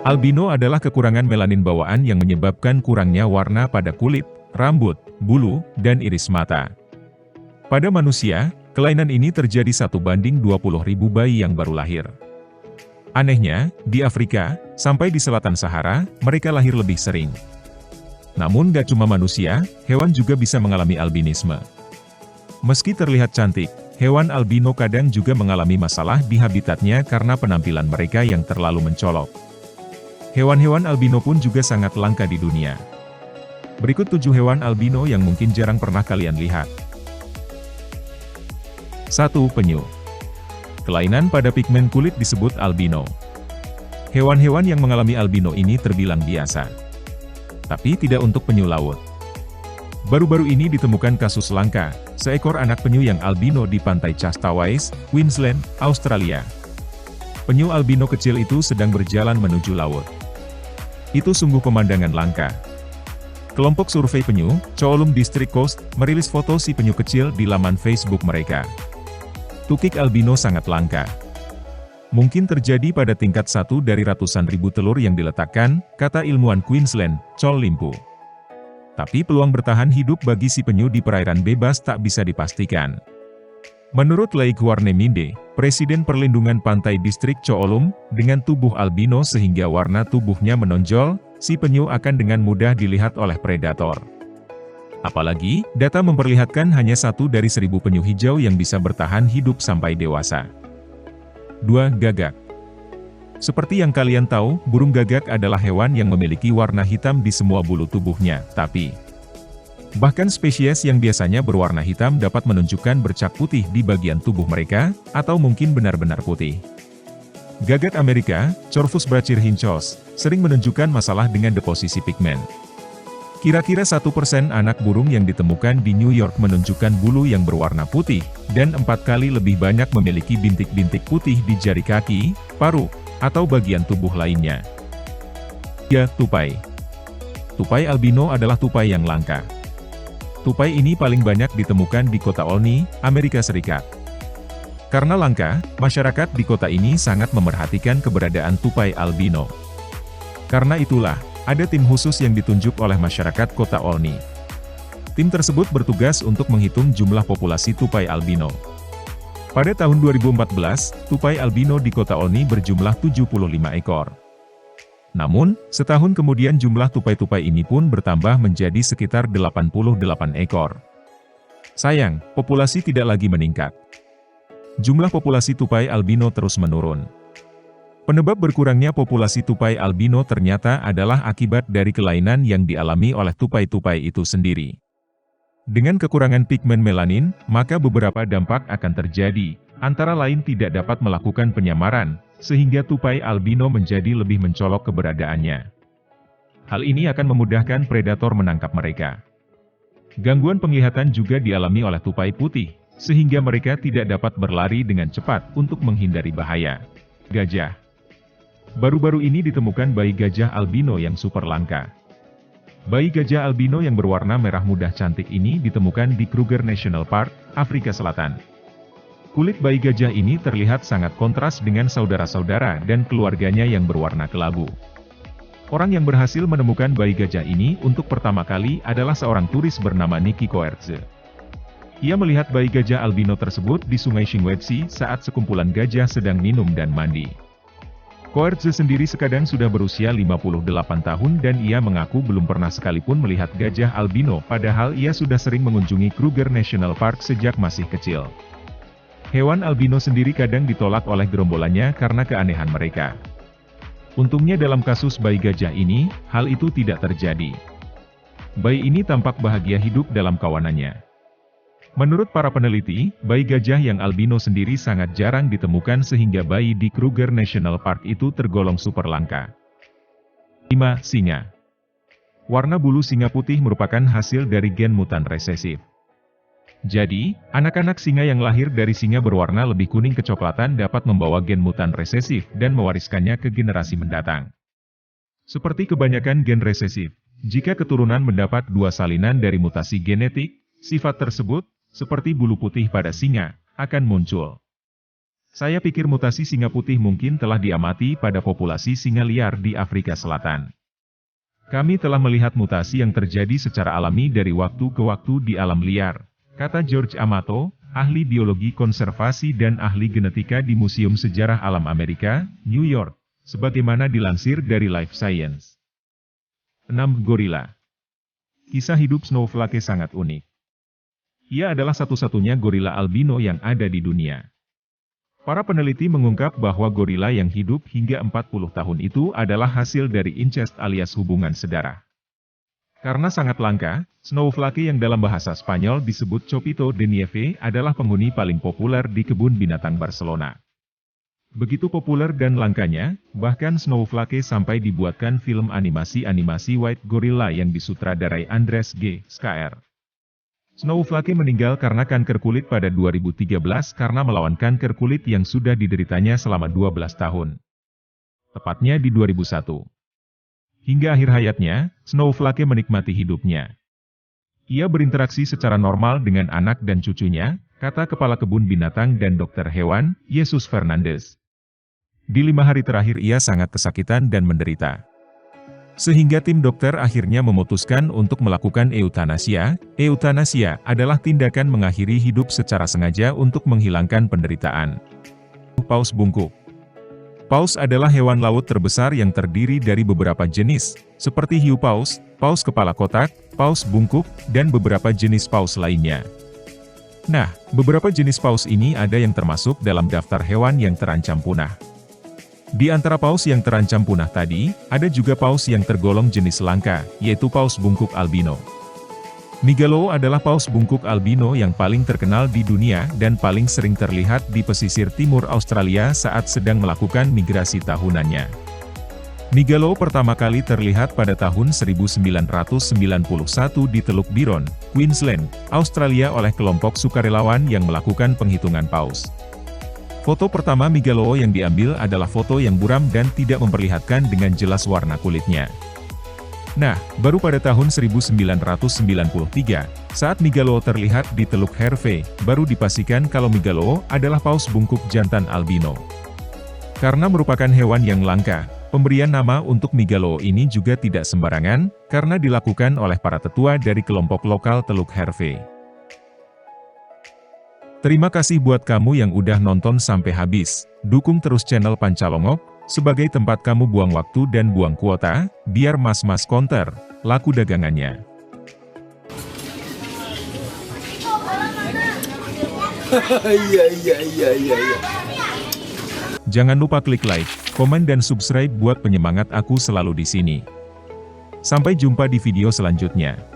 Albino adalah kekurangan melanin bawaan yang menyebabkan kurangnya warna pada kulit, rambut, bulu, dan iris mata. Pada manusia, kelainan ini terjadi 1:20.000 bayi yang baru lahir. Anehnya, di Afrika, sampai di selatan Sahara, mereka lahir lebih sering. Namun gak cuma manusia, hewan juga bisa mengalami albinisme. Meski terlihat cantik, hewan albino kadang juga mengalami masalah di habitatnya karena penampilan mereka yang terlalu mencolok. Hewan-hewan albino pun juga sangat langka di dunia. Berikut 7 hewan albino yang mungkin jarang pernah kalian lihat. 1. Penyu. Kelainan pada pigmen kulit disebut albino. Hewan-hewan yang mengalami albino ini terbilang biasa. Tapi tidak untuk penyu laut. Baru-baru ini ditemukan kasus langka, seekor anak penyu yang albino di pantai Castawais, Queensland, Australia. Penyu albino kecil itu sedang berjalan menuju laut. Itu sungguh pemandangan langka. Kelompok survei penyu, Choolum District Coast, merilis foto si penyu kecil di laman Facebook mereka. Tukik albino sangat langka. Mungkin terjadi pada tingkat 1 dari ratusan ribu telur yang diletakkan, kata ilmuwan Queensland, Chol Limpu. Tapi peluang bertahan hidup bagi si penyu di perairan bebas tak bisa dipastikan. Menurut Leigh Warneminde, Presiden Perlindungan Pantai Distrik Choolum, dengan tubuh albino sehingga warna tubuhnya menonjol, si penyu akan dengan mudah dilihat oleh predator. Apalagi, data memperlihatkan hanya 1 dari 1.000 penyu hijau yang bisa bertahan hidup sampai dewasa. 2. Gagak. Seperti yang kalian tahu, burung gagak adalah hewan yang memiliki warna hitam di semua bulu tubuhnya, tapi bahkan spesies yang biasanya berwarna hitam dapat menunjukkan bercak putih di bagian tubuh mereka, atau mungkin benar-benar putih. Gagak Amerika, Corvus brachyrhynchos, sering menunjukkan masalah dengan deposisi pigmen. Kira-kira 1% anak burung yang ditemukan di New York menunjukkan bulu yang berwarna putih, dan 4 kali lebih banyak memiliki bintik-bintik putih di jari kaki, paruh, atau bagian tubuh lainnya. 3. Tupai. Tupai albino adalah tupai yang langka. Tupai ini paling banyak ditemukan di kota Olney, Amerika Serikat. Karena langka, masyarakat di kota ini sangat memerhatikan keberadaan tupai albino. Karena itulah, ada tim khusus yang ditunjuk oleh masyarakat kota Olney. Tim tersebut bertugas untuk menghitung jumlah populasi tupai albino. Pada tahun 2014, tupai albino di kota Olney berjumlah 75 ekor. Namun, setahun kemudian jumlah tupai-tupai ini pun bertambah menjadi sekitar 88 ekor. Sayang, populasi tidak lagi meningkat. Jumlah populasi tupai albino terus menurun. Penyebab berkurangnya populasi tupai albino ternyata adalah akibat dari kelainan yang dialami oleh tupai-tupai itu sendiri. Dengan kekurangan pigmen melanin, maka beberapa dampak akan terjadi, antara lain tidak dapat melakukan penyamaran, sehingga tupai albino menjadi lebih mencolok keberadaannya. Hal ini akan memudahkan predator menangkap mereka. Gangguan penglihatan juga dialami oleh tupai putih, sehingga mereka tidak dapat berlari dengan cepat untuk menghindari bahaya. Gajah. Baru-baru ini ditemukan bayi gajah albino yang super langka. Bayi gajah albino yang berwarna merah muda cantik ini ditemukan di Kruger National Park, Afrika Selatan. Kulit bayi gajah ini terlihat sangat kontras dengan saudara-saudara dan keluarganya yang berwarna kelabu. Orang yang berhasil menemukan bayi gajah ini untuk pertama kali adalah seorang turis bernama Nicky Coertze. Ia melihat bayi gajah albino tersebut di sungai Shingwedsi saat sekumpulan gajah sedang minum dan mandi. Coertze sendiri sekadang sudah berusia 58 tahun dan ia mengaku belum pernah sekalipun melihat gajah albino padahal ia sudah sering mengunjungi Kruger National Park sejak masih kecil. Hewan albino sendiri kadang ditolak oleh gerombolannya karena keanehan mereka. Untungnya dalam kasus bayi gajah ini, hal itu tidak terjadi. Bayi ini tampak bahagia hidup dalam kawanannya. Menurut para peneliti, bayi gajah yang albino sendiri sangat jarang ditemukan sehingga bayi di Kruger National Park itu tergolong super langka. 5. Singa. Warna bulu singa putih merupakan hasil dari gen mutan resesif. Jadi, anak-anak singa yang lahir dari singa berwarna lebih kuning kecoklatan dapat membawa gen mutan resesif dan mewariskannya ke generasi mendatang. Seperti kebanyakan gen resesif, jika keturunan mendapat 2 salinan dari mutasi genetik, sifat tersebut, seperti bulu putih pada singa, akan muncul. Saya pikir mutasi singa putih mungkin telah diamati pada populasi singa liar di Afrika Selatan. Kami telah melihat mutasi yang terjadi secara alami dari waktu ke waktu di alam liar, kata George Amato, ahli biologi konservasi dan ahli genetika di Museum Sejarah Alam Amerika, New York, sebagaimana dilansir dari Life Science. 6. Gorila. Kisah hidup Snowflake sangat unik. Ia adalah satu-satunya gorila albino yang ada di dunia. Para peneliti mengungkap bahwa gorila yang hidup hingga 40 tahun itu adalah hasil dari incest alias hubungan sedara. Karena sangat langka, Snowflake yang dalam bahasa Spanyol disebut Chopito de Nieve adalah penghuni paling populer di kebun binatang Barcelona. Begitu populer dan langkanya, bahkan Snowflake sampai dibuatkan film animasi White Gorilla yang disutradarai Andres G. Schär. Snowflake meninggal karena kanker kulit pada 2013 karena melawan kanker kulit yang sudah dideritanya selama 12 tahun. Tepatnya di 2001. Hingga akhir hayatnya, Snowflake menikmati hidupnya. Ia berinteraksi secara normal dengan anak dan cucunya, kata Kepala Kebun Binatang dan Dokter Hewan, Jesus Fernandez. Di 5 hari terakhir ia sangat kesakitan dan menderita. Sehingga tim dokter akhirnya memutuskan untuk melakukan eutanasia. Eutanasia adalah tindakan mengakhiri hidup secara sengaja untuk menghilangkan penderitaan. Paus bungkuk. Paus adalah hewan laut terbesar yang terdiri dari beberapa jenis, seperti hiu paus, paus kepala kotak, paus bungkuk, dan beberapa jenis paus lainnya. Nah, beberapa jenis paus ini ada yang termasuk dalam daftar hewan yang terancam punah. Di antara paus yang terancam punah tadi, ada juga paus yang tergolong jenis langka, yaitu paus bungkuk albino. Migaloo adalah paus bungkuk albino yang paling terkenal di dunia dan paling sering terlihat di pesisir timur Australia saat sedang melakukan migrasi tahunannya. Migaloo pertama kali terlihat pada tahun 1991 di Teluk Byron, Queensland, Australia oleh kelompok sukarelawan yang melakukan penghitungan paus. Foto pertama Migaloo yang diambil adalah foto yang buram dan tidak memperlihatkan dengan jelas warna kulitnya. Nah, baru pada tahun 1993, saat Migaloo terlihat di Teluk Hervey, baru dipastikan kalau Migaloo adalah paus bungkuk jantan albino. Karena merupakan hewan yang langka, pemberian nama untuk Migaloo ini juga tidak sembarangan, karena dilakukan oleh para tetua dari kelompok lokal Teluk Hervey. Terima kasih buat kamu yang udah nonton sampai habis. Dukung terus channel Pancalongok, sebagai tempat kamu buang waktu dan buang kuota, biar mas-mas counter, laku dagangannya. Jangan lupa klik like, komen dan subscribe buat penyemangat aku selalu di sini. Sampai jumpa di video selanjutnya.